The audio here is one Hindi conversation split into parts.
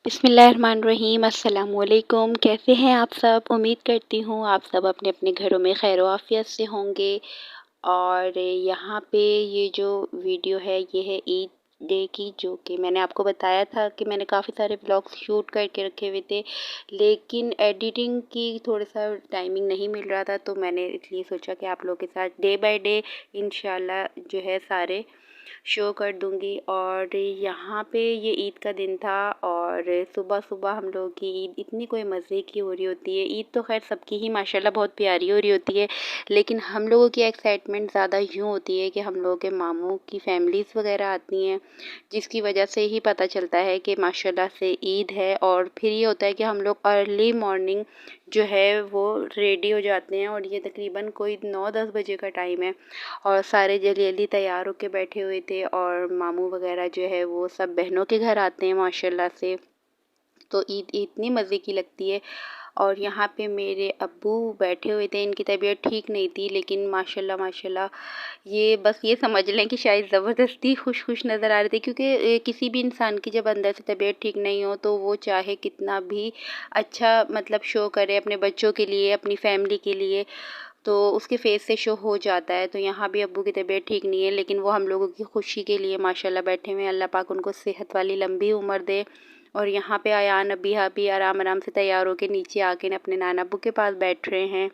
बिस्मिल्लाहिर्रहमानिर्रहीम अस्सलाम वालेकुम। कैसे हैं आप सब? उम्मीद करती हूँ आप सब अपने अपने घरों में खैर आफियत से होंगे। और यहाँ पे ये जो वीडियो है ये है ईद डे की, जो कि मैंने आपको बताया था कि मैंने काफ़ी सारे व्लॉग्स शूट करके रखे हुए थे, लेकिन एडिटिंग की थोड़ा सा टाइमिंग नहीं मिल रहा था, तो मैंने इसलिए सोचा कि आप लोगों के साथ डे बाय डे इंशाल्लाह जो है सारे शो कर दूँगी। और यहाँ पे ये ईद का दिन था और सुबह-सुबह हम लोगों की ईद इतनी कोई मज़े की हो रही होती है। ईद तो ख़ैर सबकी ही माशाल्लाह बहुत प्यारी हो रही होती है, लेकिन हम लोगों की एक्साइटमेंट ज़्यादा यूँ होती है कि हम लोगों के मामू की फैमिलीज़ वग़ैरह आती हैं, जिसकी वजह से ही पता चलता है कि माशाल्लाह से ईद है। और फिर ये होता है कि हम लोग अर्ली मॉर्निंग जो है वो रेडी हो जाते हैं, और ये तकरीबन कोई 9-10 बजे का टाइम है और सारे जल्दी-जल्दी तैयार होके बैठे हुए थे। और मामू वगैरह जो है वो सब बहनों के घर आते हैं माशाल्लाह से, तो ईद इतनी मज़े की लगती है। और यहाँ पे मेरे अब्बू बैठे हुए थे, इनकी तबीयत ठीक नहीं थी, लेकिन माशाल्लाह माशाल्लाह ये बस ये समझ लें कि शायद ज़बरदस्ती खुश नज़र आ रहे थे, क्योंकि किसी भी इंसान की जब अंदर से तबीयत ठीक नहीं हो तो वो चाहे कितना भी अच्छा मतलब शो करे अपने बच्चों के लिए, अपनी फैमिली के लिए, तो उसके फेस से शो हो जाता है। तो यहाँ भी अब्बू की तबीयत ठीक नहीं है, लेकिन वो हम लोगों की खुशी के लिए माशाल्लाह बैठे हुए हैं। अल्लाह पाक उनको सेहत वाली लंबी उम्र दे। और यहाँ पे अयान अबीहा भी आराम आराम से तैयार होके नीचे आके अपने नाना अब्बू के पास बैठ रहे हैं।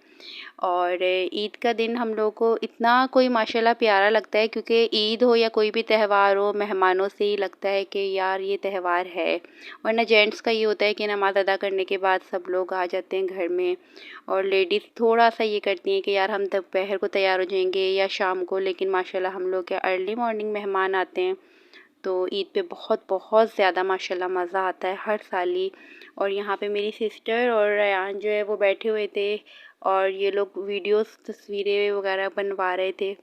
और ईद का दिन हम लोगों को इतना कोई माशाल्लाह प्यारा लगता है, क्योंकि ईद हो या कोई भी त्यौहार हो, मेहमानों से ही लगता है कि यार ये त्यौहार है। वरना जेंट्स का ये होता है कि नमाज़ अदा करने के बाद सब लोग आ जाते हैं घर में, और लेडीज़ थोड़ा सा ये करती हैं कि यार हम दोपहर को तैयार हो जाएंगे या शाम को, लेकिन माशाल्लाह हम लोग के अर्ली मॉर्निंग मेहमान आते हैं, तो ईद पे बहुत बहुत ज़्यादा माशाल्लाह मज़ा आता है हर साल ही। और यहाँ पे मेरी सिस्टर और रेयान जो है वो बैठे हुए थे, और ये लोग वीडियोस तस्वीरें वगैरह बनवा रहे थे,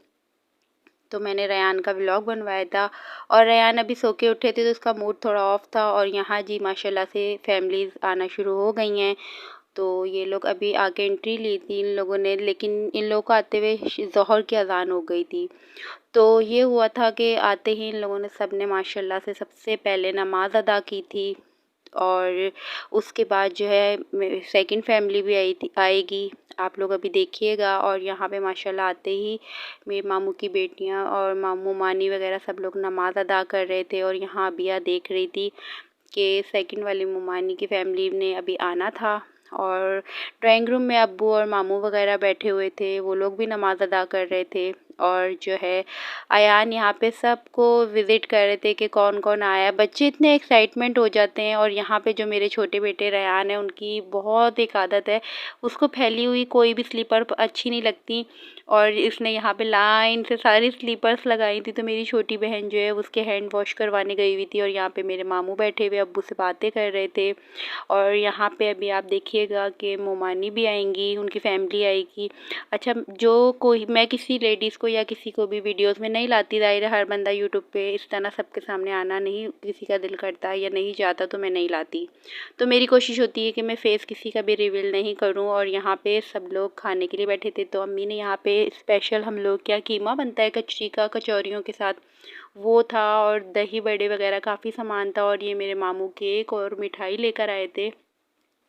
तो मैंने रेयान का व्लॉग बनवाया था। और रेयान अभी सो के उठे थे तो उसका मूड थोड़ा ऑफ था, और यहाँ जी माशाल्लाह से फैमिलीज़ आना शुरू हो गई हैं। तो ये लोग अभी आके एंट्री ली थी इन लोगों ने, लेकिन इन लोगों को आते हुए ज़ोहर की अज़ान हो गई थी। तो ये हुआ था कि आते ही इन लोगों ने सब ने माशाल्लाह से सबसे पहले नमाज़ अदा की थी, और उसके बाद जो है सेकंड फैमिली भी आएगी, आप लोग अभी देखिएगा। और यहाँ पे माशाल्लाह आते ही मेरे मामू की बेटियाँ और मामू मानी वगैरह सब लोग नमाज़ अदा कर रहे थे, और यहाँ अबिया देख रही थी कि सेकंड वाली मुमानी की फैमिली ने अभी आना था। और ड्राइंग रूम में अब्बू और मामू वगैरह बैठे हुए थे, वो लोग भी नमाज़ अदा कर रहे थे। और जो है अयान यहाँ पे सबको विज़िट कर रहे थे कि कौन कौन आया। बच्चे इतने एक्साइटमेंट हो जाते हैं। और यहाँ पे जो मेरे छोटे बेटे रेयान है, उनकी बहुत एक आदत है, उसको फैली हुई कोई भी स्लीपर अच्छी नहीं लगती, और इसने यहाँ पे लाइन से सारी स्लीपर्स लगाई थी। तो मेरी छोटी बहन जो है उसके हैंड वॉश करवाने गई हुई थी, और यहाँ पे मेरे मामू बैठे हुए अब्बू से बातें कर रहे थे। और यहाँ पे अभी आप देखिएगा कि मोमानी भी आएंगी, उनकी फैमिली आएगी। अच्छा, जो कोई मैं किसी लेडीज़ को या किसी को भी वीडियोस में नहीं लाती, ज़ाहिर है हर बंदा यूट्यूब पे इस तरह सबके सामने आना नहीं किसी का दिल करता है या नहीं चाहता, तो मैं नहीं लाती। तो मेरी कोशिश होती है कि मैं फ़ेस किसी का भी रिवील नहीं करूं। और यहाँ पे सब लोग खाने के लिए बैठे थे, तो अम्मी ने यहाँ पे स्पेशल हम लोग क्या कीमा बनता है कचरी का कचौरियों के साथ, वो था, और दही बड़े वगैरह काफ़ी सामान था। और ये मेरे मामू केक और मिठाई लेकर आए थे,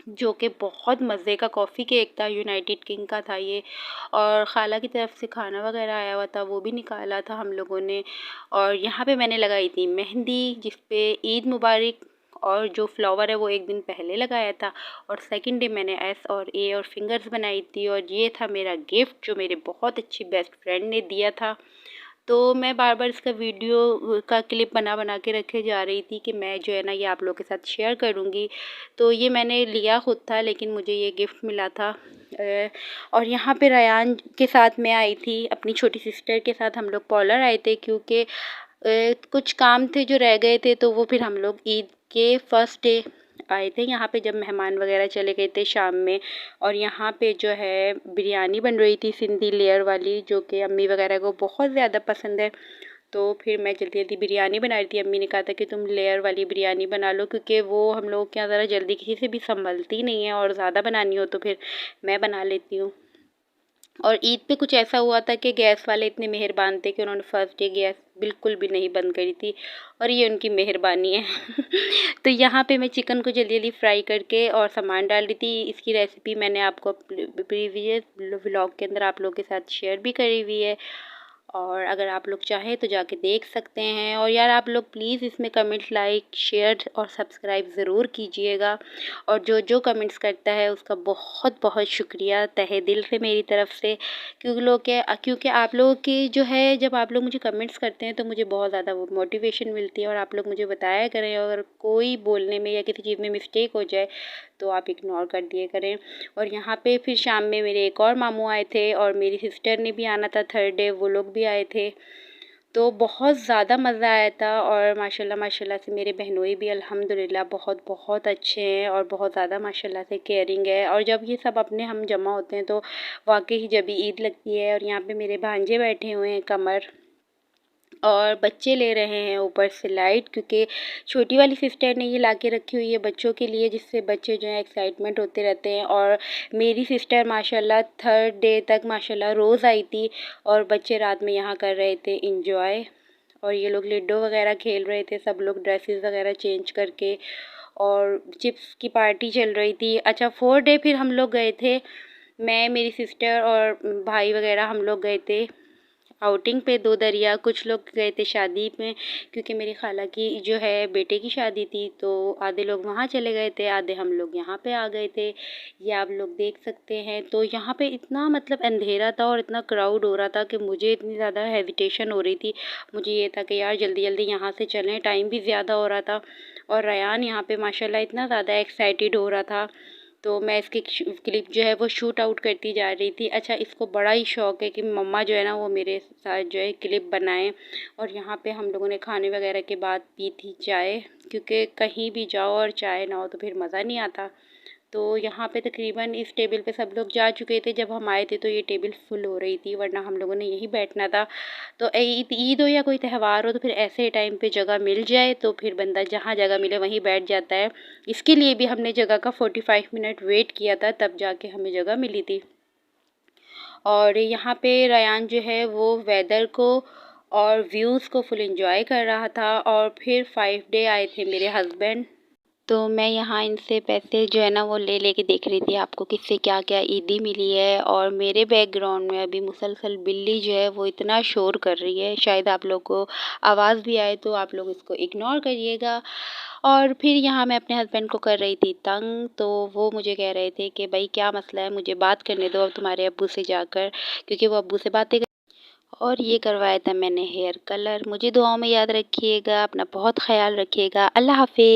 जो कि बहुत मज़े का कॉफ़ी केक था, यूनाइटेड किंग का था ये। और ख़ाला की तरफ से खाना वगैरह आया हुआ था, वो भी निकाला था हम लोगों ने। और यहाँ पे मैंने लगाई थी मेहंदी, जिस पे ईद मुबारक और जो फ्लावर है वो एक दिन पहले लगाया था। और सेकंड डे मैंने एस और ए और फिंगर्स बनाई थी। और ये था मेरा गिफ्ट जो मेरे बहुत अच्छी बेस्ट फ्रेंड ने दिया था। तो मैं बार बार इसका वीडियो का क्लिप बना बना के रखे जा रही थी कि मैं जो है ना ये आप लोगों के साथ शेयर करूँगी। तो ये मैंने लिया खुद था, लेकिन मुझे ये गिफ्ट मिला था। और यहाँ पे रेयान के साथ मैं आई थी, अपनी छोटी सिस्टर के साथ हम लोग पॉलर आए थे, क्योंकि कुछ काम थे जो रह गए थे, तो वो फिर हम लोग ईद के फर्स्ट डे आए थे यहाँ पे, जब मेहमान वगैरह चले गए थे शाम में। और यहाँ पे जो है बिरयानी बन रही थी सिंधी लेयर वाली, जो कि अम्मी वगैरह को बहुत ज़्यादा पसंद है। तो फिर मैं जल्दी जल्दी बिरयानी बना रही थी। अम्मी ने कहा था कि तुम लेयर वाली बिरयानी बना लो, क्योंकि वो हम लोग के यहाँ ज़रा जल्दी किसी से भी संभलती नहीं है, और ज़्यादा बनानी हो तो फिर मैं बना लेती हूँ। और ईद पे कुछ ऐसा हुआ था कि गैस वाले इतने मेहरबान थे कि उन्होंने फर्स्ट डे गैस बिल्कुल भी नहीं बंद करी थी और ये उनकी मेहरबानी है। तो यहाँ पे मैं चिकन को जल्दी जल्दी फ्राई करके और सामान डाल रही थी। इसकी रेसिपी मैंने आपको प्रीवियस व्लॉग के अंदर आप लोगों के साथ शेयर भी करी हुई है, और अगर आप लोग चाहें तो जाके देख सकते हैं। और यार आप लोग प्लीज़ इसमें कमेंट, लाइक, शेयर और सब्सक्राइब ज़रूर कीजिएगा। और जो जो कमेंट्स करता है उसका बहुत बहुत शुक्रिया तहे दिल से मेरी तरफ से। क्योंकि आप लोगों की जो है, जब आप लोग मुझे कमेंट्स करते हैं तो मुझे बहुत ज़्यादा वो मोटिवेशन मिलती है। और आप लोग मुझे बताया करें अगर कोई बोलने में या किसी चीज़ में मिस्टेक हो जाए तो आप इग्नोर कर दिए करें। और यहाँ पे फिर शाम में मेरे एक और मामू आए थे और मेरी सिस्टर ने भी आना था थर्ड डे, वो लोग भी आए थे। तो बहुत ज़्यादा मज़ा आया था। और माशाल्लाह माशाल्लाह से मेरे बहनोई भी अल्हम्दुलिल्लाह बहुत बहुत अच्छे हैं और बहुत ज़्यादा माशाल्लाह से केयरिंग है। और जब ये सब अपने हम जमा होते हैं तो वाकई ही जब ईद लगती है। और यहाँ पे मेरे भांजे बैठे हुए हैं कमर, और बच्चे ले रहे हैं ऊपर से लाइट, क्योंकि छोटी वाली सिस्टर ने ये ला के रखी हुई है बच्चों के लिए, जिससे बच्चे जो हैं एक्साइटमेंट होते रहते हैं। और मेरी सिस्टर माशाल्लाह थर्ड डे तक माशाल्लाह रोज़ आई थी और बच्चे रात में यहाँ कर रहे थे इंजॉय। और ये लोग लूडो वगैरह खेल रहे थे, सब लोग ड्रेसेस वगैरह चेंज करके, और चिप्स की पार्टी चल रही थी। अच्छा, फोर्थ डे फिर हम लोग गए थे, मैं, मेरी सिस्टर और भाई वगैरह हम लोग गए थे आउटिंग पे दो दरिया। कुछ लोग गए थे शादी में, क्योंकि मेरी खाला की जो है बेटे की शादी थी, तो आधे लोग वहाँ चले गए थे, आधे हम लोग यहाँ पे आ गए थे। ये आप लोग देख सकते हैं। तो यहाँ पे इतना मतलब अंधेरा था और इतना क्राउड हो रहा था कि मुझे इतनी ज़्यादा हेजिटेशन हो रही थी। मुझे ये था कि यार जल्दी जल्दी यहाँ से चलें, टाइम भी ज़्यादा हो रहा था। और रयान यहाँ पे माशाल्लाह इतना ज़्यादा एक्साइटेड हो रहा था, तो मैं इसकी क्लिप जो है वो शूट आउट करती जा रही थी। अच्छा, इसको बड़ा ही शौक़ है कि मम्मा जो है ना वो मेरे साथ जो है क्लिप बनाएं। और यहाँ पे हम लोगों ने खाने वगैरह के बाद पी थी चाय, क्योंकि कहीं भी जाओ और चाय ना हो तो फिर मज़ा नहीं आता। तो यहाँ पे तकरीबन इस टेबल पे सब लोग जा चुके थे जब हम आए थे, तो ये टेबल फुल हो रही थी, वरना हम लोगों ने यहीं बैठना था। तो ईद हो या कोई त्यौहार हो तो फिर ऐसे टाइम पे जगह मिल जाए तो फिर बंदा जहाँ जगह मिले वहीं बैठ जाता है। इसके लिए भी हमने जगह का 45 मिनट वेट किया था, तब जाके हमें जगह मिली थी। और यहाँ पे रयान जो है वो वेदर को और व्यूज़ को फुल एंजॉय कर रहा था। और फिर 5 डे आए थे मेरे हस्बैंड, तो मैं यहाँ इनसे पैसे जो है ना वो ले लेके देख रही थी आपको किससे क्या क्या ईदी मिली है। और मेरे बैकग्राउंड में अभी मुसलसल बिल्ली जो है वो इतना शोर कर रही है, शायद आप लोग को आवाज़ भी आए तो आप लोग इसको इग्नोर करिएगा। और फिर यहाँ मैं अपने हस्बैंड को कर रही थी तंग, तो वो मुझे कह रहे थे कि भाई क्या मसला है, मुझे बात करने दो अब तुम्हारे अब्बू से जाकर, क्योंकि वो अब्बू से बातें। और ये करवाया था मैंने हेयर कलर। मुझे दुआओं में याद रखिएगा, अपना बहुत ख्याल रखिएगा। अल्लाह हाफिज़।